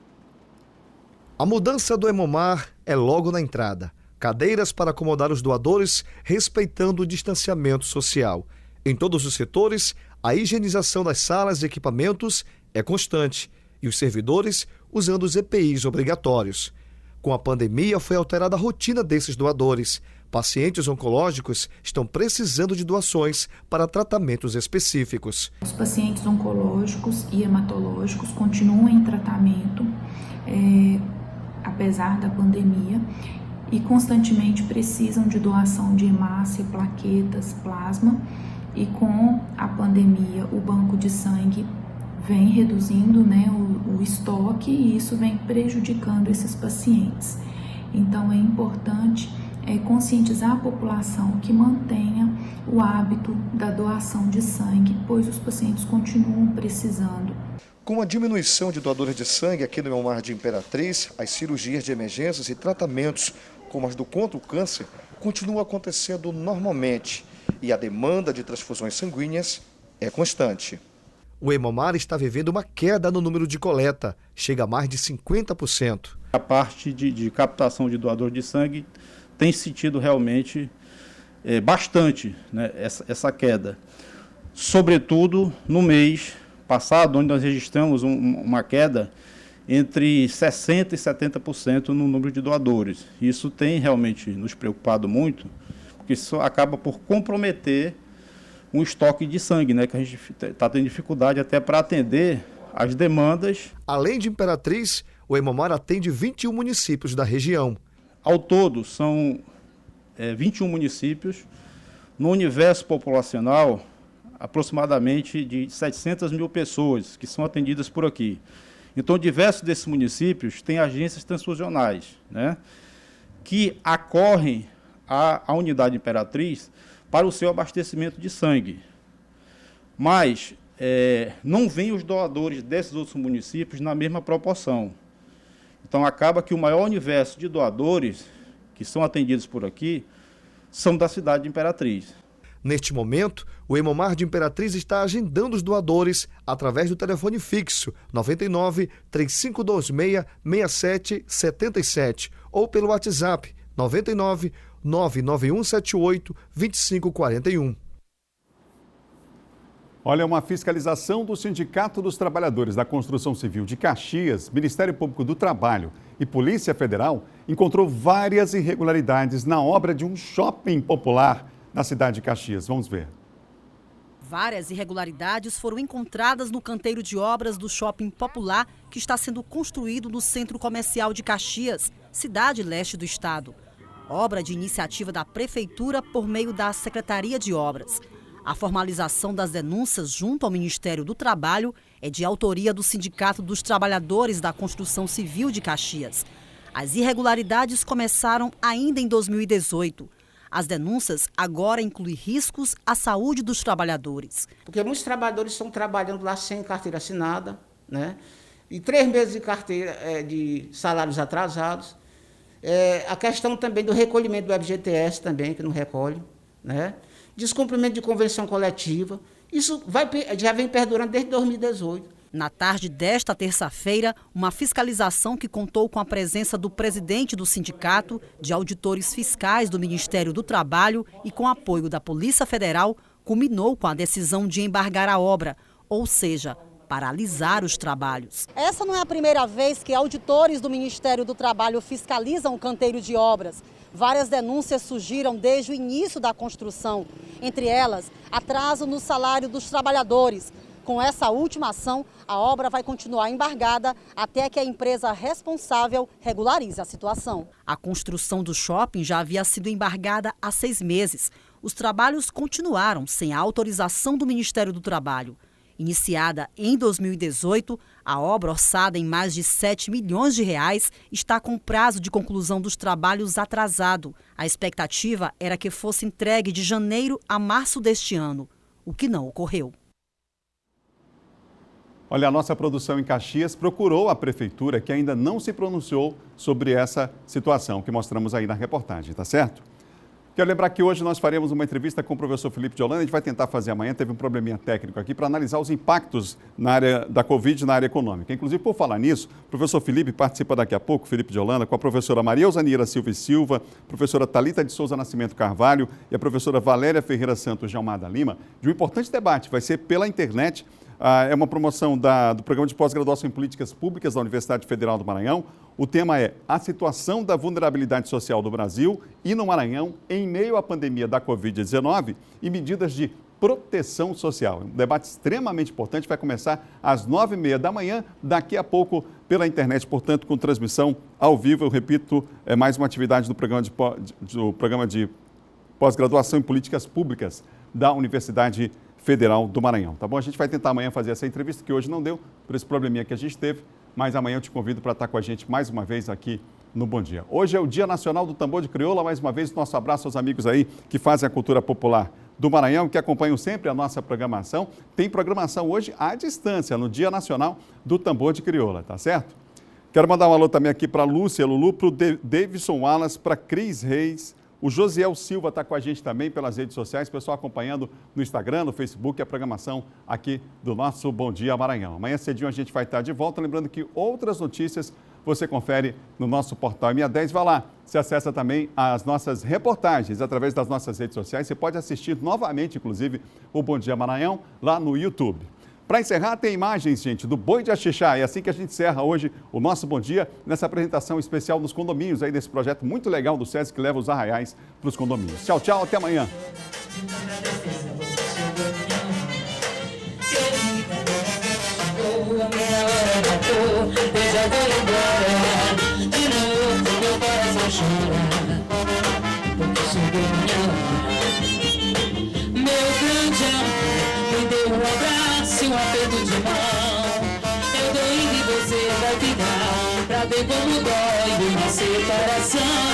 A mudança do Hemomar é logo na entrada. Cadeiras para acomodar os doadores, respeitando o distanciamento social. Em todos os setores, a higienização das salas e equipamentos é constante e os servidores usando os EPIs obrigatórios. Com a pandemia, foi alterada a rotina desses doadores. Pacientes oncológicos estão precisando de doações para tratamentos específicos. Os pacientes oncológicos e hematológicos continuam em tratamento, apesar da pandemia, e constantemente precisam de doação de hemácia, plaquetas, plasma. E com a pandemia, o banco de sangue vem reduzindo, né, o estoque e isso vem prejudicando esses pacientes. Então é importante conscientizar a população que mantenha o hábito da doação de sangue, pois os pacientes continuam precisando. Com a diminuição de doadores de sangue aqui no Hemomar de Imperatriz, as cirurgias de emergências e tratamentos, como as do contra o câncer, continuam acontecendo normalmente e a demanda de transfusões sanguíneas é constante. O Hemomar está vivendo uma queda no número de coleta, chega a mais de 50%. A parte de captação de doador de sangue tem sentido realmente bastante, né, essa queda. Sobretudo no mês passado, onde nós registramos uma queda entre 60% e 70% no número de doadores. Isso tem realmente nos preocupado muito, porque isso acaba por comprometer um estoque de sangue, né, que a gente está tendo dificuldade até para atender as demandas. Além de Imperatriz, o Hemomar atende 21 municípios da região. Ao todo, são 21 municípios, no universo populacional, aproximadamente de 700 mil pessoas que são atendidas por aqui. Então, diversos desses municípios têm agências transfusionais, né, que acorrem à unidade Imperatriz para o seu abastecimento de sangue. Mas não vêm os doadores desses outros municípios na mesma proporção. Então, acaba que o maior universo de doadores que são atendidos por aqui são da cidade de Imperatriz. Neste momento, o Hemomar de Imperatriz está agendando os doadores através do telefone fixo 99 3526 6777 ou pelo WhatsApp 99 99178 2541. Olha, uma fiscalização do Sindicato dos Trabalhadores da Construção Civil de Caxias, Ministério Público do Trabalho e Polícia Federal encontrou várias irregularidades na obra de um shopping popular na cidade de Caxias. Vamos ver. Várias irregularidades foram encontradas no canteiro de obras do shopping popular que está sendo construído no Centro Comercial de Caxias, cidade leste do estado. Obra de iniciativa da Prefeitura por meio da Secretaria de Obras. A formalização das denúncias junto ao Ministério do Trabalho é de autoria do Sindicato dos Trabalhadores da Construção Civil de Caxias. As irregularidades começaram ainda em 2018. As denúncias agora incluem riscos à saúde dos trabalhadores. Porque muitos trabalhadores estão trabalhando lá sem carteira assinada, né? E 3 meses de carteira de salários atrasados. A questão também do recolhimento do FGTS também, que não recolhe. né? Descumprimento de convenção coletiva. Isso já vem perdurando desde 2018. Na tarde desta terça-feira, uma fiscalização que contou com a presença do presidente do sindicato, de auditores fiscais do Ministério do Trabalho e com apoio da Polícia Federal, culminou com a decisão de embargar a obra, ou seja, paralisar os trabalhos. Essa não é a primeira vez que auditores do Ministério do Trabalho fiscalizam o canteiro de obras. Várias denúncias surgiram desde o início da construção, entre elas, atraso no salário dos trabalhadores. Com essa última ação, a obra vai continuar embargada até que a empresa responsável regularize a situação. A construção do shopping já havia sido embargada há 6 meses. Os trabalhos continuaram sem a autorização do Ministério do Trabalho. Iniciada em 2018, a obra, orçada em mais de 7 milhões de reais, está com prazo de conclusão dos trabalhos atrasado. A expectativa era que fosse entregue de janeiro a março deste ano, o que não ocorreu. Olha, a nossa produção em Caxias procurou a prefeitura, que ainda não se pronunciou sobre essa situação que mostramos aí na reportagem, tá certo? Quero lembrar que hoje nós faremos uma entrevista com o professor Felipe de Holanda. A gente vai tentar fazer amanhã, teve um probleminha técnico aqui, para analisar os impactos na área da Covid na área econômica. Inclusive, por falar nisso, o professor Felipe participa daqui a pouco, Felipe de Holanda, com a professora Maria Osanira Silva e Silva, professora Thalita de Souza Nascimento Carvalho e a professora Valéria Ferreira Santos de Almada Lima, de um importante debate. Vai ser pela internet. É uma promoção do Programa de Pós-Graduação em Políticas Públicas da Universidade Federal do Maranhão. O tema é a situação da vulnerabilidade social do Brasil e no Maranhão em meio à pandemia da Covid-19 e medidas de proteção social. Um debate extremamente importante, vai começar às 9h30 da manhã, daqui a pouco pela internet, portanto, com transmissão ao vivo. Eu repito, é mais uma atividade do Programa de Pós-Graduação em Políticas Públicas da Universidade Federal do Maranhão, tá bom? A gente vai tentar amanhã fazer essa entrevista, que hoje não deu, por esse probleminha que a gente teve, mas amanhã eu te convido para estar com a gente mais uma vez aqui no Bom Dia. Hoje é o Dia Nacional do Tambor de Crioula, mais uma vez nosso abraço aos amigos aí que fazem a cultura popular do Maranhão, que acompanham sempre a nossa programação. Tem programação hoje à distância, no Dia Nacional do Tambor de Crioula, tá certo? Quero mandar um alô também aqui para a Lúcia Lulu, para o Davidson Wallace, para Cris Reis. O Josiel Silva está com a gente também pelas redes sociais, pessoal acompanhando no Instagram, no Facebook, a programação aqui do nosso Bom Dia Maranhão. Amanhã cedinho a gente vai estar de volta, lembrando que outras notícias você confere no nosso portal MA10. Vai lá, você acessa também as nossas reportagens através das nossas redes sociais. Você pode assistir novamente, inclusive, o Bom Dia Maranhão lá no YouTube. Para encerrar, tem imagens, gente, do Boi de Axixá. É assim que a gente encerra hoje o nosso Bom Dia, nessa apresentação especial nos condomínios, aí desse projeto muito legal do SESC que leva os arraiais para os condomínios. Tchau, tchau, até amanhã. Um aperto de mão, eu dou indo e você vai ficar, pra ver como dói uma separação.